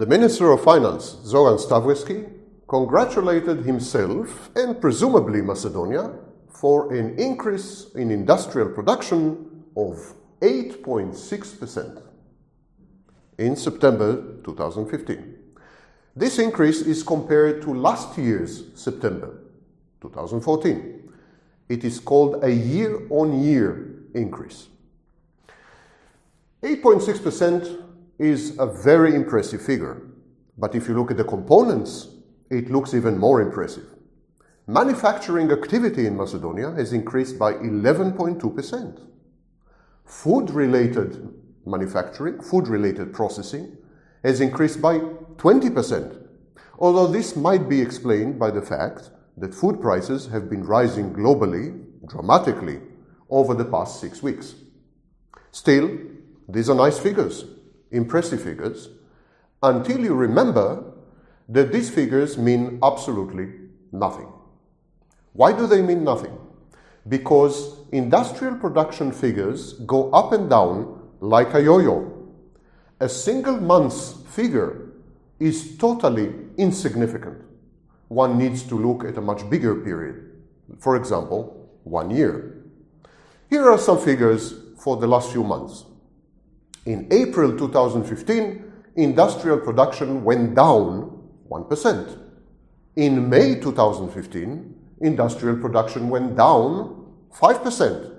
The Minister of Finance, Zoran Stavreski, congratulated himself and presumably Macedonia for an increase in industrial production of 8.6% in September 2015. This increase is compared to last year's September 2014. It is called a year-on-year increase. 8.6% is a very impressive figure, but if you look at the components, it looks even more impressive. Manufacturing activity in Macedonia has increased by 11.2%. Food-related manufacturing, food-related processing, has increased by 20%, although this might be explained by the fact that food prices have been rising globally dramatically over the past 6 weeks. Still, these are nice figures, impressive figures, until you remember that these figures mean absolutely nothing. Why do they mean nothing? Because industrial production figures go up and down like a yo-yo. A single month's figure is totally insignificant. One needs to look at a much bigger period. For example, 1 year. Here are some figures for the last few months. In April 2015, industrial production went down 1%. In May 2015, industrial production went down 5%.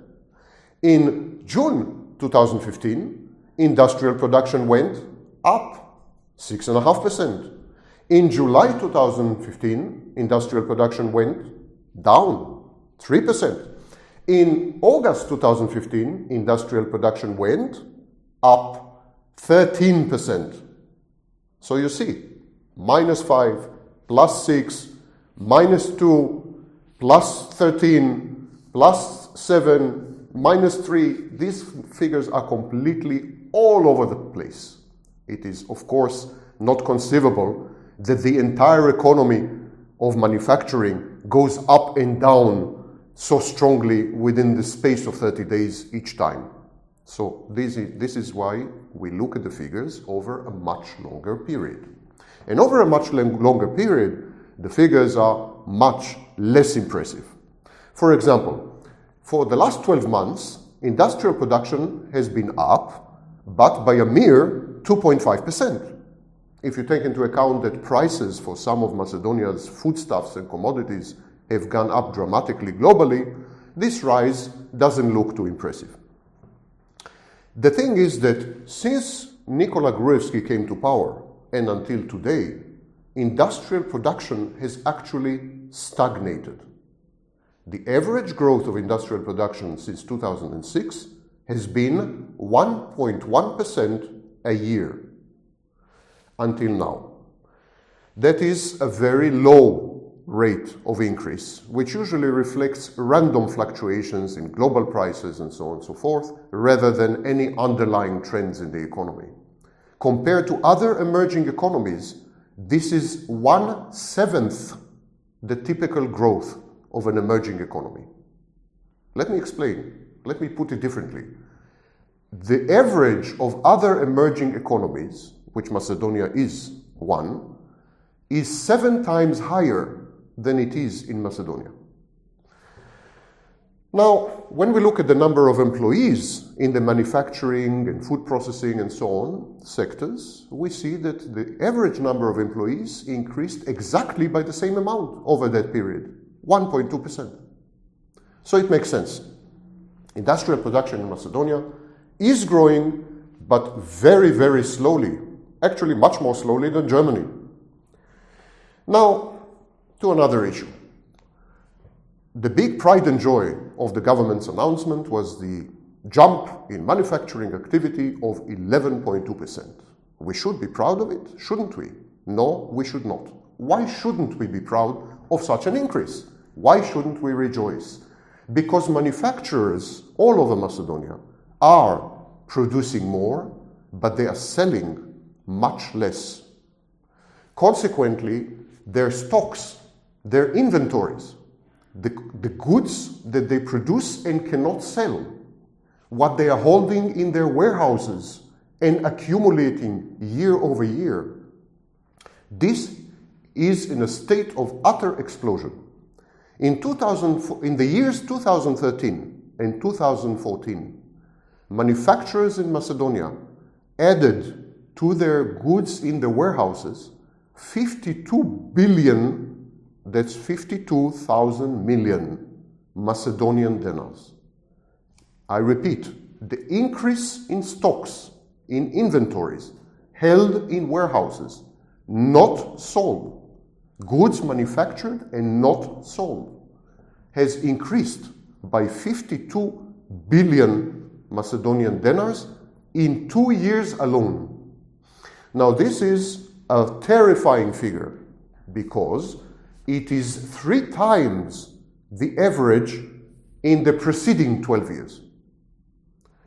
In June 2015, industrial production went up 6.5%. In July 2015, industrial production went down 3%. In August 2015, industrial production went up 13%. So you see, -5, +6, -2, +13, +7, -3. These figures are completely all over the place. It is, of course, not conceivable that the entire economy of manufacturing goes up and down so strongly within the space of 30 days each time. So this is why we look at the figures over a much longer period. And over a much longer period, the figures are much less impressive. For example, for the last 12 months, industrial production has been up, but by a mere 2.5%. If you take into account that prices for some of Macedonia's foodstuffs and commodities have gone up dramatically globally, this rise doesn't look too impressive. The thing is that since Nikola Gruevski came to power and until today, industrial production has actually stagnated. The average growth of industrial production since 2006 has been 1.1% a year until now. That is a very low rate of increase, which usually reflects random fluctuations in global prices and so on and so forth, rather than any underlying trends in the economy. Compared to other emerging economies, this is 1/7 the typical growth of an emerging economy. Let me explain. Let me put it differently. The average of other emerging economies, which Macedonia is one, is 7 times higher than it is in Macedonia. Now, when we look at the number of employees in the manufacturing and food processing and so on sectors, we see that the average number of employees increased exactly by the same amount over that period, 1.2%. So it makes sense. Industrial production in Macedonia is growing, but very, very slowly, actually much more slowly than Germany. Now, to another issue. The big pride and joy of the government's announcement was the jump in manufacturing activity of 11.2%. We should be proud of it, shouldn't we? No, we should not. Why shouldn't we be proud of such an increase? Why shouldn't we rejoice? Because manufacturers all over Macedonia are producing more, but they are selling much less. Consequently, their stocks, their inventories, the goods that they produce and cannot sell, what they are holding in their warehouses and accumulating year over year, This is in a state of utter explosion. In the years 2013 and 2014, manufacturers in Macedonia added to their goods in the warehouses 52 billion, that's 52,000 million Macedonian dinars. I repeat, the increase in stocks, in inventories, held in warehouses, not sold, goods manufactured and not sold, has increased by 52 billion Macedonian dinars in 2 years alone. Now this is a terrifying figure because it is 3 times the average in the preceding 12 years.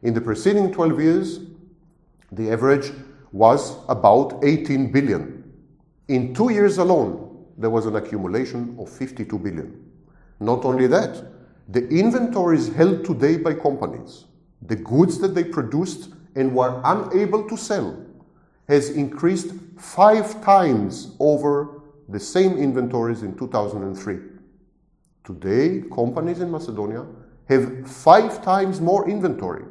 In the preceding 12 years, the average was about 18 billion. In 2 years alone, there was an accumulation of 52 billion. Not only that, the inventories held today by companies, the goods that they produced and were unable to sell, has increased 5 times over the same inventories in 2003. Today, companies in Macedonia have 5 times more inventory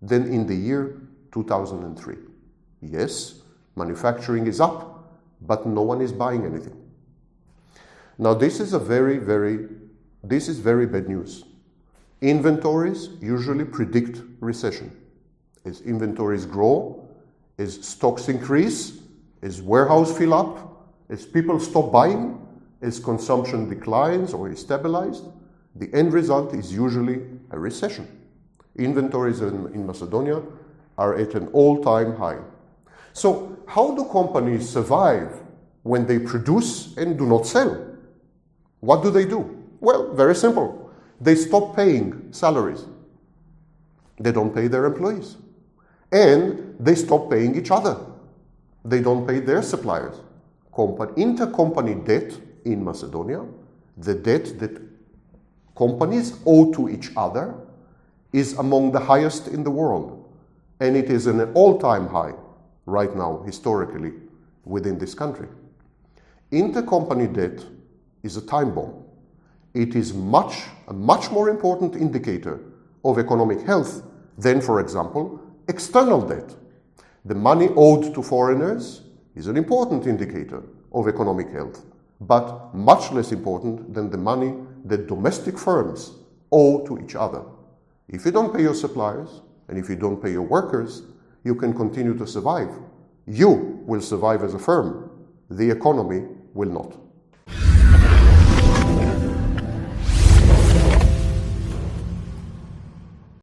than in the year 2003. Yes, manufacturing is up, but no one is buying anything. Now this is very bad news. Inventories usually predict recession. As inventories grow, as stocks increase, as warehouses fill up, as people stop buying, as consumption declines or is stabilized, the end result is usually a recession. Inventories in Macedonia are at an all-time high. So how do companies survive when they produce and do not sell? What do? Well, very simple. They stop paying salaries. They don't pay their employees. And they stop paying each other. They don't pay their suppliers. Intercompany debt in Macedonia, the debt that companies owe to each other, is among the highest in the world. And it is an all-time high right now, historically, within this country. Intercompany debt is a time bomb. It is a much more important indicator of economic health than, for example, external debt. The money owed to foreigners is an important indicator of economic health, but much less important than the money that domestic firms owe to each other. If you don't pay your suppliers, and if you don't pay your workers, you can continue to survive. You will survive as a firm. The economy will not.